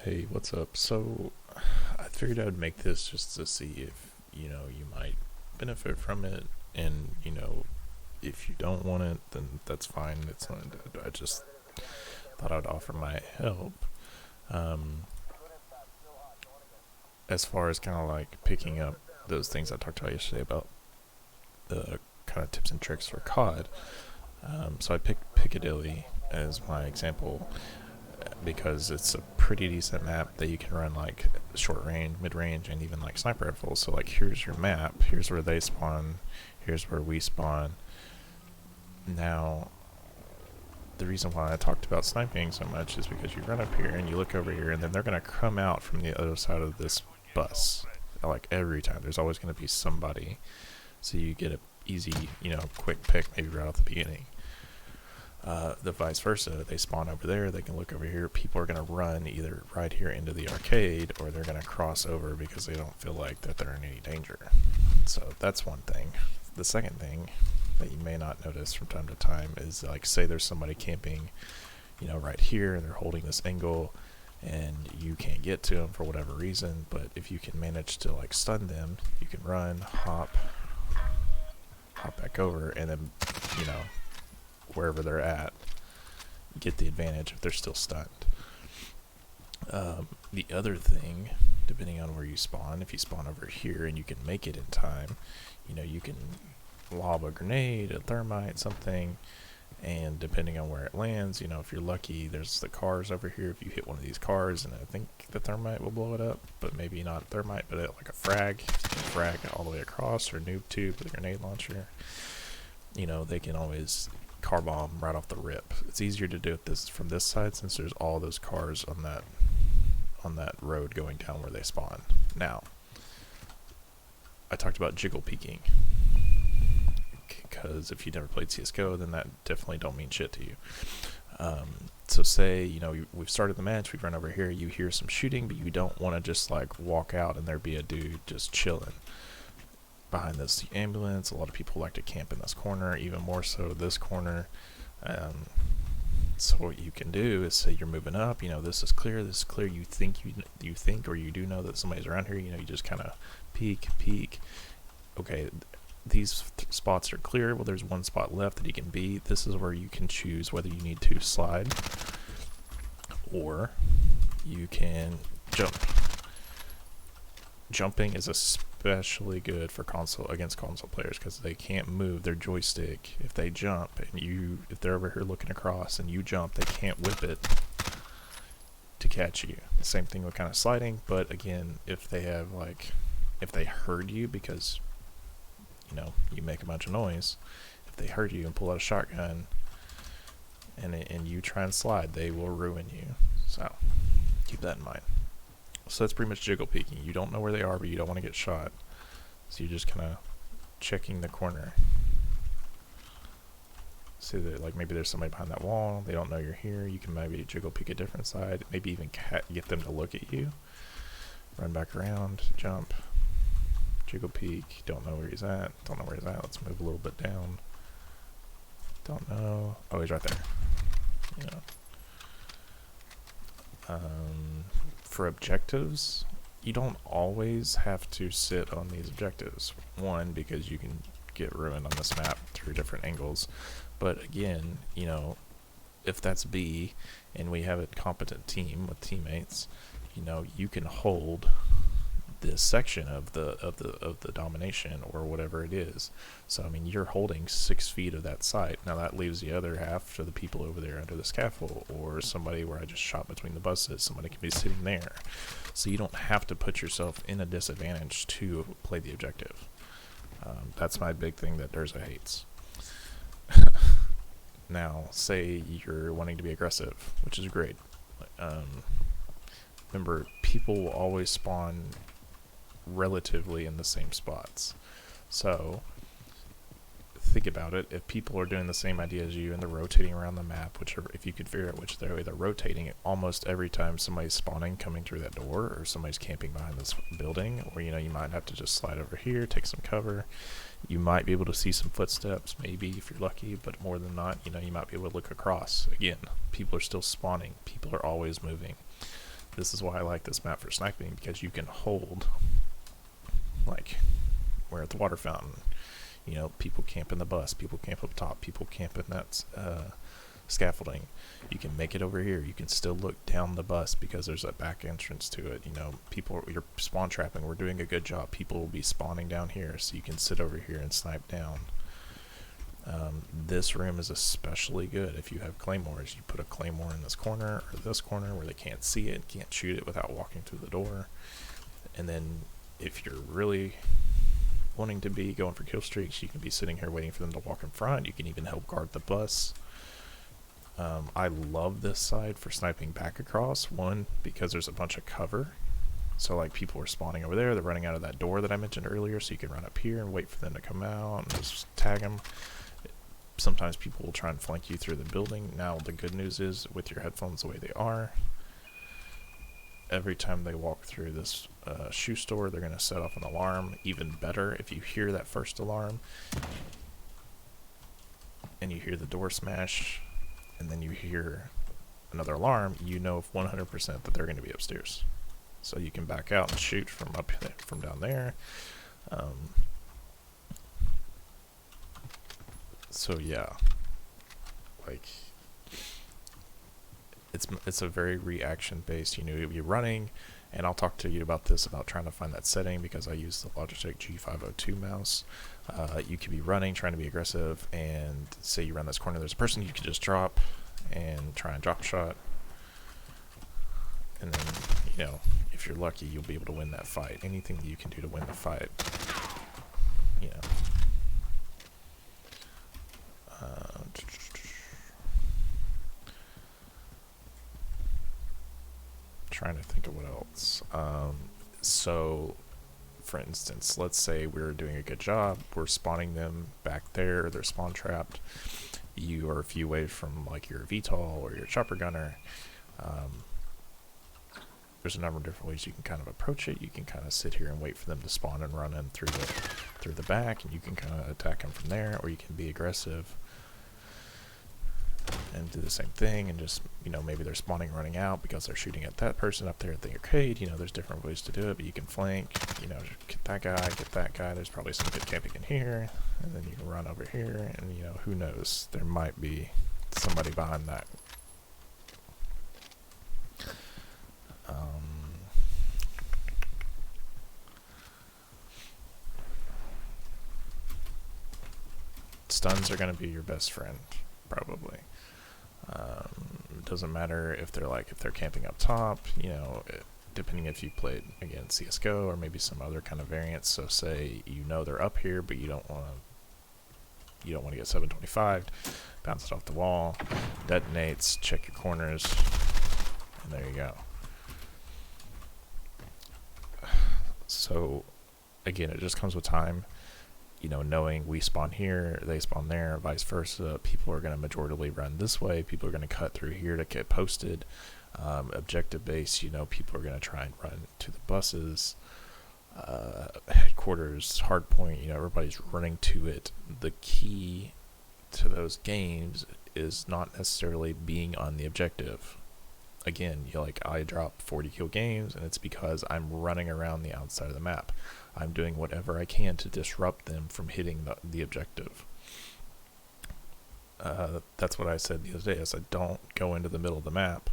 Hey, what's up? So, I figured I'd make this just to see if, you might benefit from it. And, if you don't want it, then that's fine. It's not, I just thought I'd offer my help. Um, as far as kind of like picking up those things I talked about yesterday about the kind of tips and tricks for COD. So I picked Piccadilly as my example because it's a pretty decent map that you can run like short range, mid range, and even like sniper rifles. So like here's your map, here's where they spawn, here's where we spawn. Now the reason why I talked about sniping so much is because you run up here and you look over here, and then they're gonna come out from the other side of this bus. Like every time, there's always gonna be somebody, so you get a easy, quick pick maybe right off the beginning. The vice versa, they spawn over there, they can look over here. People are going to run either right here into the arcade, or they're going to cross over because they don't feel like that they're in any danger. So that's one thing. The second thing that you may not notice from time to time is, like, say there's somebody camping, right here, and they're holding this angle, and you can't get to them for whatever reason. But if you can manage to like stun them, you can run, hop back over, and then, you know, wherever they're at, get the advantage if they're still stunned. The other thing, depending on where you spawn, if you spawn over here and you can make it in time, you can lob a grenade, a thermite, something, and depending on where it lands, if you're lucky, there's the cars over here. If you hit one of these cars, and I think the thermite will blow it up, but maybe not thermite, but like a frag all the way across, or noob tube with a grenade launcher. They can always car bomb right off the rip. It's easier to do it from this side since there's all those cars on that road going down where they spawn. Now, I talked about jiggle peeking because if you never played CS:GO, then that definitely don't mean shit to you. So say we've started the match, we've run over here, you hear some shooting, but you don't want to just like walk out and there be a dude just chilling behind this ambulance. A lot of people like to camp in this corner, even more so this corner. So what you can do is say you're moving up, this is clear, you think or you do know that somebody's around here, you just kind of peek. Okay, these spots are clear. Well, there's one spot left that he can be. This is where you can choose whether you need to slide or you can jump. Jumping is especially good for against console players because they can't move their joystick. If they jump and if they're over here looking across and you jump, they can't whip it to catch you. The same thing with kind of sliding, but again, if they heard you because you make a bunch of noise, if they heard you and pull out a shotgun and you try and slide, they will ruin you. So keep that in mind. So that's pretty much jiggle peeking. You don't know where they are, but you don't want to get shot. So you're just kind of checking the corner. See that, like, maybe there's somebody behind that wall. They don't know you're here. You can maybe jiggle peek a different side. Maybe even get them to look at you. Run back around, jump, jiggle peek. Don't know where he's at. Let's move a little bit down. Don't know. Oh, he's right there. For objectives, you don't always have to sit on these objectives. One, because you can get ruined on this map through different angles. But again, if that's B and we have a competent team with teammates, you can hold this section of the domination or whatever it is. So I mean, you're holding 6 feet of that site. Now that leaves the other half to the people over there under the scaffold, or somebody where I just shot between the buses. Somebody can be sitting there, so you don't have to put yourself in a disadvantage to play the objective. That's my big thing that Durza hates. Now, say you're wanting to be aggressive, which is great. Remember, people will always spawn relatively in the same spots. So think about it. If people are doing the same idea as you and they're rotating around the map, if you could figure out which way they're rotating, almost every time somebody's spawning coming through that door, or somebody's camping behind this building, or you might have to just slide over here, take some cover. You might be able to see some footsteps, maybe if you're lucky, but more than not, you might be able to look across. Again, people are still spawning. People are always moving. this is why I like this map for sniping, because you can hold, like, we're at the water fountain. You know, people camp in the bus, people camp up top, people camp in that scaffolding. You can make it over here. You can still look down the bus because there's a back entrance to it. You know, people, you're spawn trapping. We're doing a good job. People will be spawning down here, so you can sit over here and snipe down. This room is especially good if you have claymores. You put a claymore in this corner or this corner where they can't see it, can't shoot it without walking through the door. And then if you're really wanting to be going for kill streaks, you can be sitting here waiting for them to walk in front. You can even help guard the bus. I love this side for sniping back across. One, because there's a bunch of cover. So like people are spawning over there, they're running out of that door that I mentioned earlier, so you can run up here and wait for them to come out and just tag them. Sometimes people will try and flank you through the building. Now the good news is, with your headphones the way they are, every time they walk through this shoe store, they're going to set off an alarm. Even better, if you hear that first alarm and you hear the door smash and then you hear another alarm, you know 100% that they're going to be upstairs. So you can back out and shoot from from down there. So yeah, like it's a very reaction based. You know, you'll be running, and I'll talk to you about this, about trying to find that setting, because I use the Logitech G502 mouse. You could be running, trying to be aggressive, and say you run this corner, there's a person, you could just drop and try and drop shot, and then, you know, if you're lucky, you'll be able to win that fight. Anything that you can do to win the fight, you know. Trying to think of what else. So for instance, let's say we're doing a good job, we're spawning them back there, they're spawn trapped, you are a few away from like your VTOL or your chopper gunner. There's a number of different ways you can kind of approach it. You can kind of sit here and wait for them to spawn and run in through the back, and you can kind of attack them from there, or you can be aggressive and do the same thing, and just, you know, maybe they're spawning and running out because they're shooting at that person up there at the arcade. You know, there's different ways to do it, but you can flank, you know, get that guy, there's probably some good camping in here, and then you can run over here, and, you know, who knows, there might be somebody behind that. Stuns are going to be your best friend, probably. It doesn't matter if they're camping up top, you know, depending if you played against CSGO or maybe some other kind of variants. So say you know they're up here, but you don't want to get 725, bounce it off the wall, detonates, check your corners, and there you go. So again, it just comes with time. You know, knowing we spawn here, they spawn there, vice versa. People are going to majoritively run this way. People are going to cut through here to get posted. Objective base, you know, people are going to try and run to the buses. Headquarters, hard point, you know, everybody's running to it. The key to those games is not necessarily being on the objective. Again, you know, like I drop 40 kill games, and it's because I'm running around the outside of the map. I'm doing whatever I can to disrupt them from hitting the objective. That's what I said the other day, is I don't go into the middle of the map.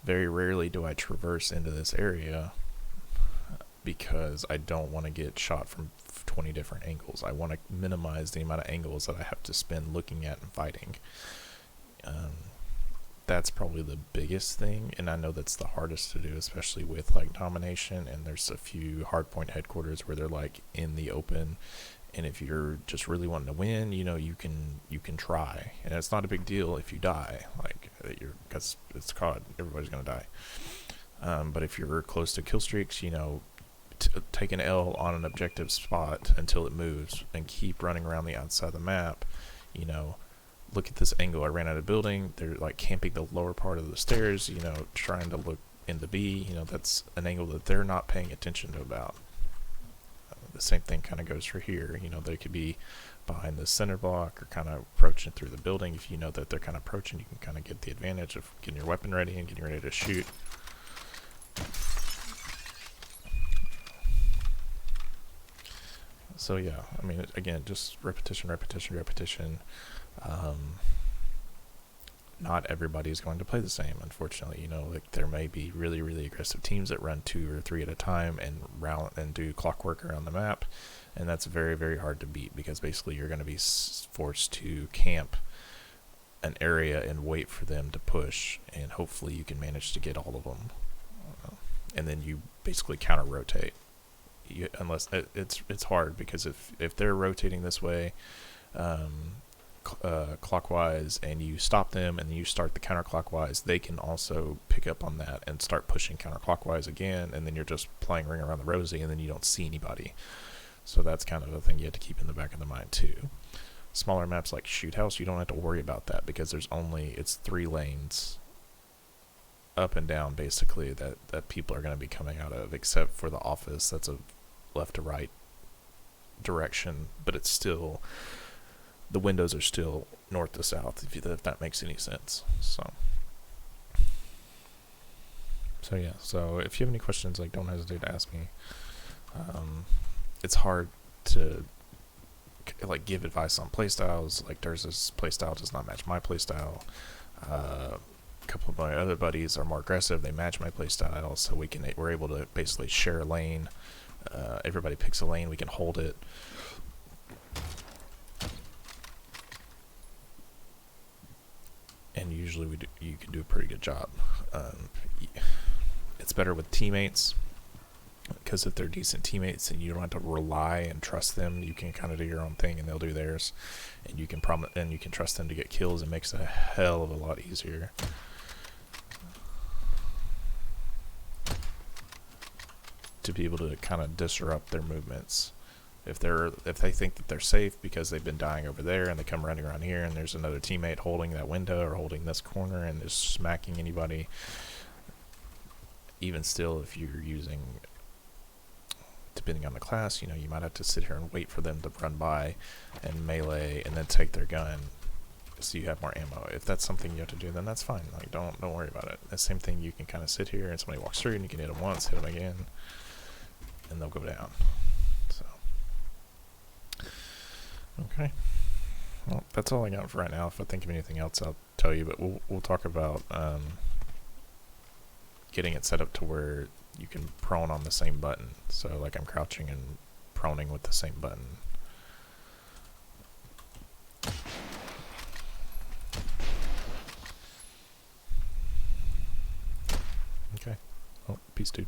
Very rarely do I traverse into this area because I don't want to get shot from 20 different angles. I want to minimize the amount of angles that I have to spend looking at and fighting. That's probably the biggest thing, and I know that's the hardest to do, especially with like domination, and there's a few hardpoint headquarters where they're like in the open, and if you're just really wanting to win, you know, you can try, and it's not a big deal if you die, like because it's COD, everybody's gonna die. But if you're close to kill streaks, you know, take an L on an objective spot until it moves and keep running around the outside of the map. You know, look at this angle, I ran out of building, they're like camping the lower part of the stairs, you know, trying to look into B, you know, that's an angle that they're not paying attention to about. The same thing kind of goes for here, you know, they could be behind the center block or kind of approaching through the building. If you know that they're kind of approaching, you can kind of get the advantage of getting your weapon ready and getting ready to shoot. So yeah, I mean, again, just repetition, repetition, repetition. Not everybody is going to play the same, unfortunately. You know, like there may be really, really aggressive teams that run 2 or 3 at a time and round and do clockwork around the map, and that's very, very hard to beat because basically you're going to be forced to camp an area and wait for them to push, and hopefully you can manage to get all of them, and then you basically counter rotate. Unless it's hard because if they're rotating this way, clockwise, and you stop them and you start the counterclockwise, they can also pick up on that and start pushing counterclockwise again, and then you're just playing ring around the rosy, and then you don't see anybody. So that's kind of a thing you have to keep in the back of the mind too. Smaller maps like Shoot House, you don't have to worry about that because it's 3 lanes up and down basically that people are going to be coming out of, except for the office. That's a left to right direction, but it's still, the windows are still north to south, if that makes any sense. So yeah, so if you have any questions, like, don't hesitate to ask me. It's hard to like give advice on playstyles. Like Durz's playstyle does not match my playstyle. A couple of my other buddies are more aggressive, they match my playstyle, so we're able to basically share a lane. Everybody picks a lane, we can hold it. And usually you can do a pretty good job. It's better with teammates, because if they're decent teammates and you don't have to rely and trust them, you can kind of do your own thing and they'll do theirs, and you can trust them to get kills. It makes it a hell of a lot easier. To be able to kind of disrupt their movements. If they think that they're safe because they've been dying over there, and they come running around here and there's another teammate holding that window or holding this corner and is smacking anybody, even still, if you're using, depending on the class, you know, you might have to sit here and wait for them to run by and melee and then take their gun so you have more ammo. If that's something you have to do, then that's fine. Like, don't worry about it. The same thing, you can kind of sit here and somebody walks through and you can hit them once, hit them again, and they'll go down. So okay, well, that's all I got for right now. If I think of anything else, I'll tell you, but we'll talk about getting it set up to where you can prone on the same button. So like I'm crouching and proning with the same button. Okay, well, peace, dude.